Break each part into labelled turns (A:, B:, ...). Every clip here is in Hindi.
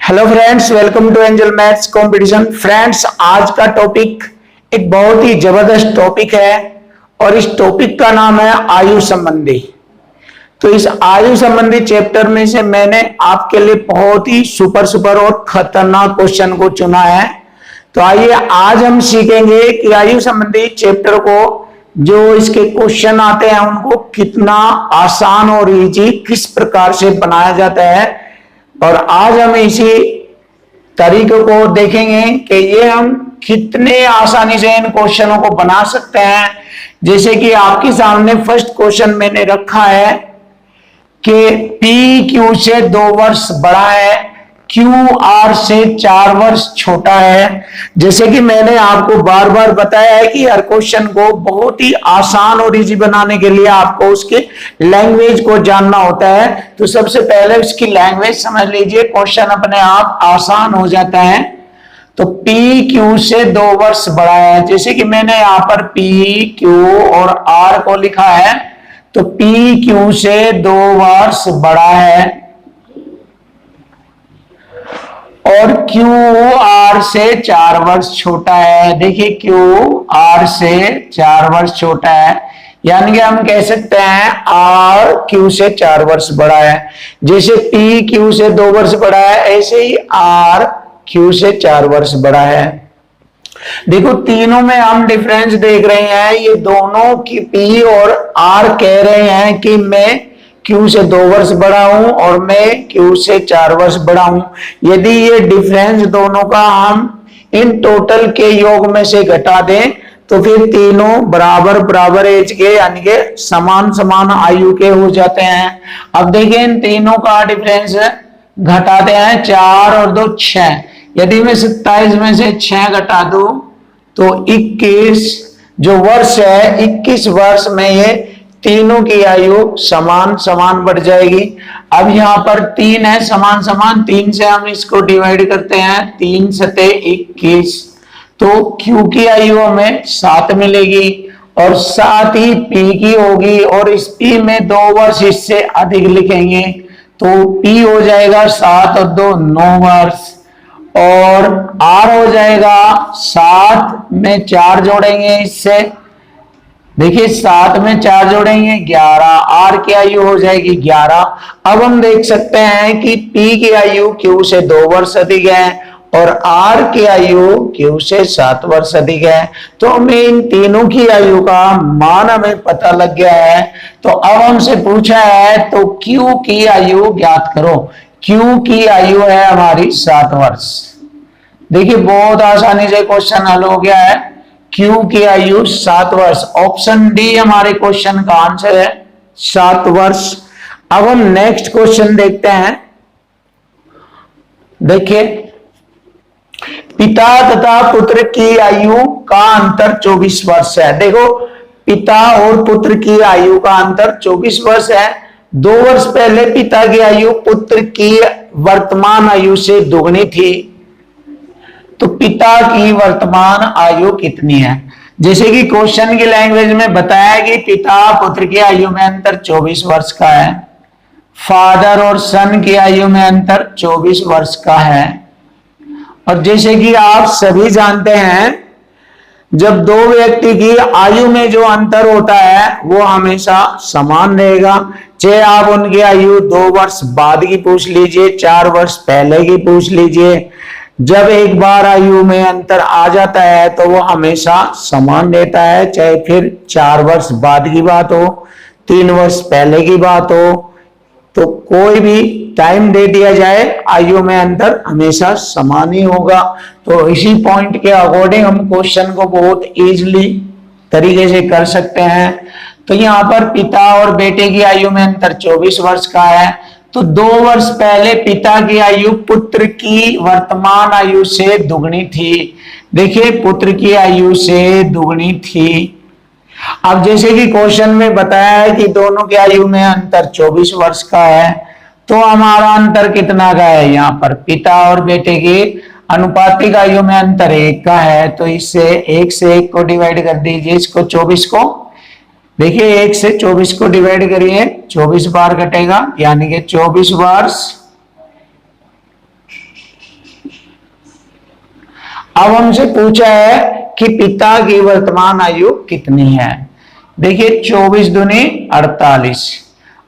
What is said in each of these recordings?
A: Hello friends, welcome to Angel Maths Competition. Friends, आज का टॉपिक एक बहुत ही जबरदस्त टॉपिक है और इस टॉपिक का नाम है आयु संबंधी। तो इस आयु संबंधी चैप्टर में से मैंने आपके लिए बहुत ही सुपर और खतरनाक क्वेश्चन को चुना है। तो आइए आज हम सीखेंगे कि आयु संबंधी चैप्टर को जो इसके क्वेश्चन आते हैं उनको कितना आसान और इजी किस प्रकार से बनाया जाता है, और आज हम इसी तरीके को देखेंगे कि ये हम कितने आसानी से इन क्वेश्चनों को बना सकते हैं। जैसे कि आपके सामने फर्स्ट क्वेश्चन मैंने रखा है कि P Q से 2 वर्ष बड़ा है, Q R से 4 वर्ष छोटा है। जैसे कि मैंने आपको बार बार बताया है कि हर क्वेश्चन को बहुत ही आसान और इजी बनाने के लिए आपको उसके लैंग्वेज को जानना होता है। तो सबसे पहले उसकी लैंग्वेज समझ लीजिए, क्वेश्चन अपने आप आसान हो जाता है। तो P Q से 2 वर्ष बड़ा है, जैसे कि मैंने यहाँ पर P Q और R को लिखा है। तो P Q से 2 वर्ष बड़ा है और Q R से 4 वर्ष छोटा है। देखिए Q R से 4 वर्ष छोटा है, यानी कि हम कह सकते हैं R Q से 4 वर्ष बड़ा है। जैसे P Q से 2 वर्ष बड़ा है, ऐसे ही R Q से 4 वर्ष बड़ा है। देखो तीनों में हम डिफरेंस देख रहे हैं, ये दोनों की P और R कह रहे हैं कि मैं Q से 2 वर्ष बड़ा हूं और मैं Q से 4 वर्ष बड़ा हूं। यदि ये डिफरेंस दोनों का हम इन टोटल के योग में से घटा दें तो फिर तीनों बराबर एज के यानी कि समान आयु के हो जाते हैं। अब देखिए इन तीनों का डिफरेंस घटाते हैं, 4 और 2 6। यदि मैं 27 में से 6 घटा दूं तो 21 जो वर्ष है, 21 वर्ष में ये तीनों की आयु समान बढ़ जाएगी। अब यहाँ पर 3 है समान, 3 से हम इसको डिवाइड करते हैं, 3 सते 21। तो Q की आयु हमें 7 मिलेगी और साथ ही P की होगी, और इस P में 2 वर्ष इससे अधिक लिखेंगे तो P हो जाएगा 7 और 2 9 वर्ष, और R हो जाएगा 7 में 4 जोड़ेंगे इससे, देखिए 7 में 4 जोड़ेंगे 11, R की आयु हो जाएगी 11। अब हम देख सकते हैं कि P की आयु Q से 2 वर्ष अधिक है और R की आयु Q से 7 वर्ष अधिक है। तो हमें इन तीनों की आयु का मान हमें पता लग गया है। तो अब हमसे पूछा है तो Q की आयु ज्ञात करो। Q की आयु है हमारी 7 वर्ष। देखिए बहुत आसानी से क्वेश्चन हल हो गया है। Q की आयु 7 वर्ष, ऑप्शन डी हमारे क्वेश्चन का आंसर है 7 वर्ष। अब हम नेक्स्ट क्वेश्चन देखते हैं। देखिए पिता तथा पुत्र की आयु का अंतर 24 वर्ष है। देखो पिता और पुत्र की आयु का अंतर 24 वर्ष है। 2 वर्ष पहले पिता की आयु पुत्र की वर्तमान आयु से दुगनी थी, तो पिता की वर्तमान आयु कितनी है? जैसे कि क्वेश्चन की लैंग्वेज में बताया कि पिता पुत्र की आयु में अंतर 24 वर्ष का है, फादर और सन की आयु में अंतर 24 वर्ष का है। और जैसे कि आप सभी जानते हैं, जब 2 व्यक्ति की आयु में जो अंतर होता है वो हमेशा समान रहेगा। चाहे आप उनकी आयु 2 वर्ष बाद की पूछ लीजिए, 4 वर्ष पहले की पूछ लीजिए, जब एक बार आयु में अंतर आ जाता है तो वो हमेशा समान रहता है। चाहे फिर 4 वर्ष बाद की बात हो, 3 वर्ष पहले की बात हो, तो कोई भी टाइम दे दिया जाए आयु में अंतर हमेशा समान ही होगा। तो इसी पॉइंट के अकॉर्डिंग हम क्वेश्चन को बहुत इजीली तरीके से कर सकते हैं। तो यहाँ पर पिता और बेटे की आयु में अंतर 24 वर्ष का है। तो 2 वर्ष पहले पिता की आयु पुत्र की वर्तमान आयु से दुगनी थी। देखिए पुत्र की आयु से दुगनी थी। अब जैसे कि क्वेश्चन में बताया है कि दोनों की आयु में अंतर 24 वर्ष का है, तो हमारा अंतर कितना का है? यहाँ पर पिता और बेटे की अनुपातिक आयु में अंतर 1 का है, तो इससे 1 से 1 को डिवाइड कर दीजिए, इसको 24 को। देखिए 1 से 24 को डिवाइड करिए, 24 बार कटेगा, यानी कि 24 वर्ष अब हमसे पूछा है कि पिता की वर्तमान आयु कितनी है। देखिए 24 दूनी 48,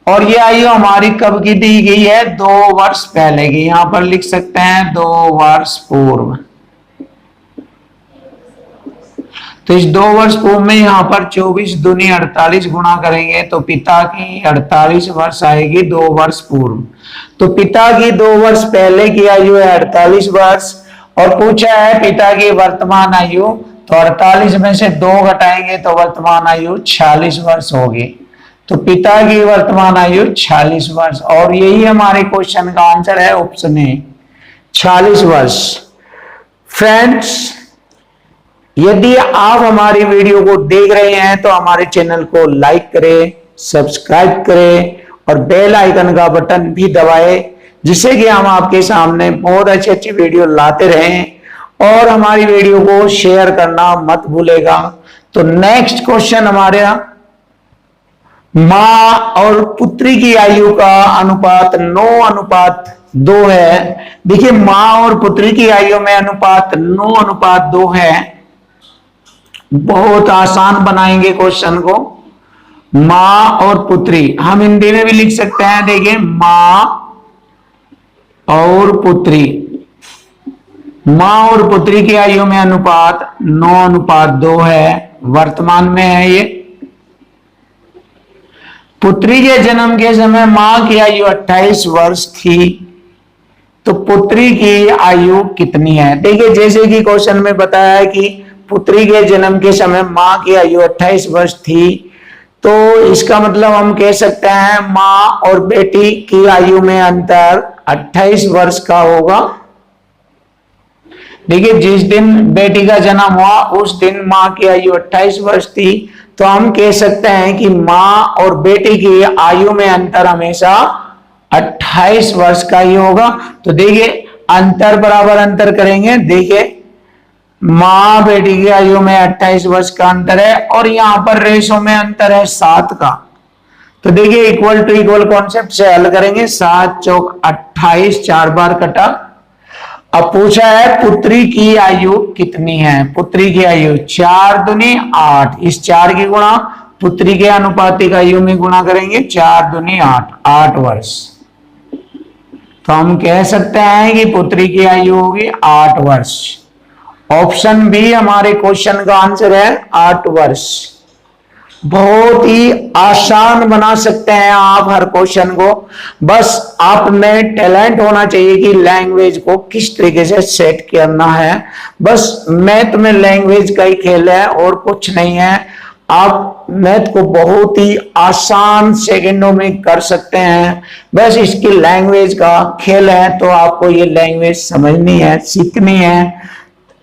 A: और ये आयु हमारी कब की दी गई है, 2 वर्ष पहले की। यहां पर लिख सकते हैं 2 वर्ष पूर्व। तो इस 2 वर्ष पूर्व में यहां पर 24 दूनी 48 गुणा करेंगे तो पिता की 48 वर्ष आएगी 2 वर्ष पूर्व। तो पिता की 2 वर्ष पहले की आयु है 48 वर्ष, और पूछा है पिता की वर्तमान आयु, तो 48 में से 2 घटाएंगे तो वर्तमान आयु 46 वर्ष होगी। तो पिता की वर्तमान आयु 46 वर्ष, और यही हमारे क्वेश्चन का आंसर है, ऑप्शन ए 46 वर्ष। फ्रेंड्स, यदि आप हमारी वीडियो को देख रहे हैं तो हमारे चैनल को लाइक करें, सब्सक्राइब करें और बेल आइकन का बटन भी दबाएं, जिससे कि हम आपके सामने बहुत अच्छी अच्छी वीडियो लाते रहें। और हमारी वीडियो को शेयर करना मत भूलेगा। तो नेक्स्ट क्वेश्चन हमारे मां और पुत्री की आयु का अनुपात 9:2 है। देखिए मां और पुत्री की आयु में अनुपात 9:2 है। बहुत आसान बनाएंगे क्वेश्चन को। मां और पुत्री हम हिंदी में भी लिख सकते हैं। देखिए मां और पुत्री, मां और पुत्री की आयु में अनुपात 9:2 है, वर्तमान में है ये। पुत्री के जन्म के समय मां की आयु 28 वर्ष थी, तो पुत्री की आयु कितनी है। देखिए जैसे कि क्वेश्चन में बताया है कि पुत्री के जन्म के समय मां की आयु 28 वर्ष थी, तो इसका मतलब हम कह सकते हैं मां और बेटी की आयु में अंतर 28 वर्ष का होगा। देखिए जिस दिन बेटी का जन्म हुआ उस दिन मां की आयु 28 वर्ष थी, तो हम कह सकते हैं कि मां और बेटी की आयु में अंतर हमेशा 28 वर्ष का ही होगा। तो देखिए अंतर बराबर अंतर करेंगे। देखिए मां बेटी की आयु में 28 वर्ष का अंतर है, और यहां पर रेशो में अंतर है 7 का। तो देखिए इक्वल टू इक्वल कॉन्सेप्ट से हल करेंगे। 7 चौक 28, 4 बार कटा। अब पूछा है पुत्री की आयु कितनी है। पुत्री की आयु 4 दूनी 8, इस 4 की गुणा पुत्री के अनुपातिक आयु में गुणा करेंगे। 4 दूनी 8, 8 वर्ष। तो हम कह सकते हैं कि पुत्री की आयु होगी 8 वर्ष। ऑप्शन बी हमारे क्वेश्चन का आंसर है 8 वर्ष। बहुत ही आसान बना सकते हैं आप हर क्वेश्चन को। बस आप में टैलेंट होना चाहिए कि लैंग्वेज को किस तरीके से सेट करना है। बस मैथ में लैंग्वेज का ही खेल है और कुछ नहीं है। आप मैथ को बहुत ही आसान सेकंडों में कर सकते हैं। बस इसकी लैंग्वेज का खेल है, तो आपको ये लैंग्वेज समझनी है, सीखनी है।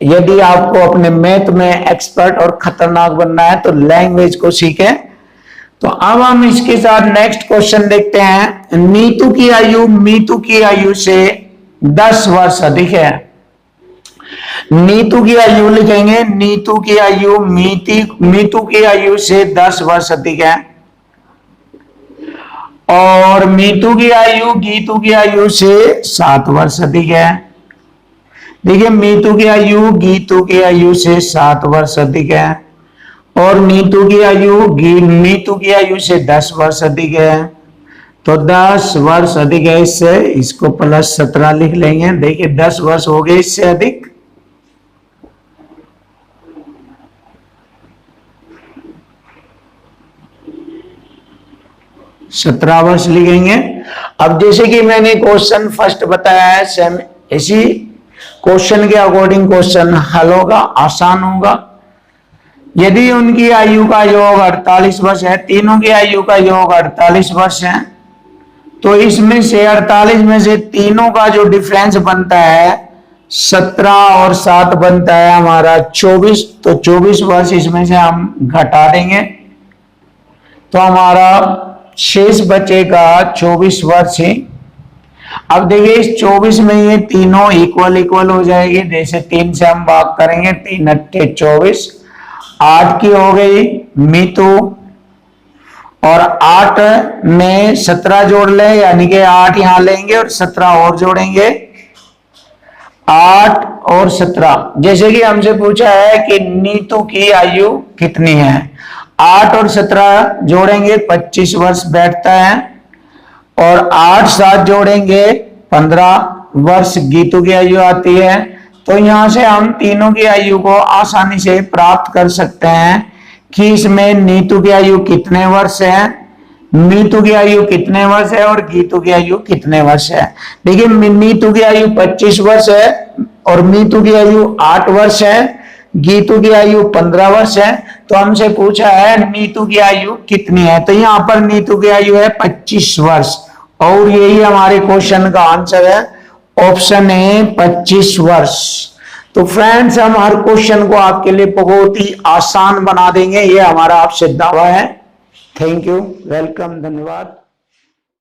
A: यदि आपको अपने मैथ में एक्सपर्ट और खतरनाक बनना है तो लैंग्वेज को सीखें। तो अब हम इसके साथ नेक्स्ट क्वेश्चन देखते हैं। नीतू की आयु मीतू की आयु से 10 वर्ष अधिक है। नीतू की आयु लिखेंगे, नीतू की आयु मीतू की आयु से 10 वर्ष अधिक है, और मीतू की आयु गीतू की आयु से 7 वर्ष अधिक है। देखिए मीतू की आयु गीतू की आयु से 7 वर्ष अधिक है, और नीतू की आयु मीतू की आयु से 10 वर्ष अधिक है। तो 10 वर्ष अधिक है इससे, इसको प्लस 17 लिख लेंगे। देखिए 10 वर्ष हो गए इससे अधिक। सत्रह वर्ष लिखेंगे। अब जैसे कि मैंने क्वेश्चन फर्स्ट बताया है, सेम इसी क्वेश्चन के अकॉर्डिंग क्वेश्चन हल होगा, आसान होगा। यदि उनकी आयु का योग 48 वर्ष है, तीनों की आयु का योग 48 वर्ष है, तो इसमें से 48 में से तीनों का जो डिफरेंस बनता है 17 और 7 बनता है हमारा 24। तो 24 वर्ष इसमें से हम घटा देंगे, तो हमारा शेष बचेगा 24 वर्ष ही। अब देखिए इस 24 में ये तीनों इक्वल इक्वल हो जाएगी। जैसे 3 से हम भाग करेंगे, 3 अट्ठे 24, 8 की हो गई मीतू, और 8 में 17 जोड़ ले, यानी कि 8 यहां लेंगे और 17 और जोड़ेंगे। 8 और 17। जैसे कि हमसे पूछा है कि नीतू की आयु कितनी है, 8 और 17 जोड़ेंगे 25 वर्ष बैठता है, और 8 साथ जोड़ेंगे 15 वर्ष गीतू की आयु आती है। तो यहां से हम तीनों की आयु को आसानी से प्राप्त कर सकते हैं कि इसमें नीतू की आयु कितने वर्ष है, नीतू की आयु कितने वर्ष है और गीतू की आयु कितने वर्ष है। देखिए नीतू की आयु 25 वर्ष है और मीतू की आयु 8 वर्ष है, गीतू की आयु 15 वर्ष है। तो हमसे पूछा है नीतू की आयु कितनी है, तो यहां पर नीतू की आयु है 25 वर्ष और यही हमारे क्वेश्चन का आंसर है, ऑप्शन ए 25 वर्ष। तो फ्रेंड्स हम हर क्वेश्चन को आपके लिए बहुत ही आसान बना देंगे, ये हमारा आपसे दावा है। थैंक यू, वेलकम, धन्यवाद।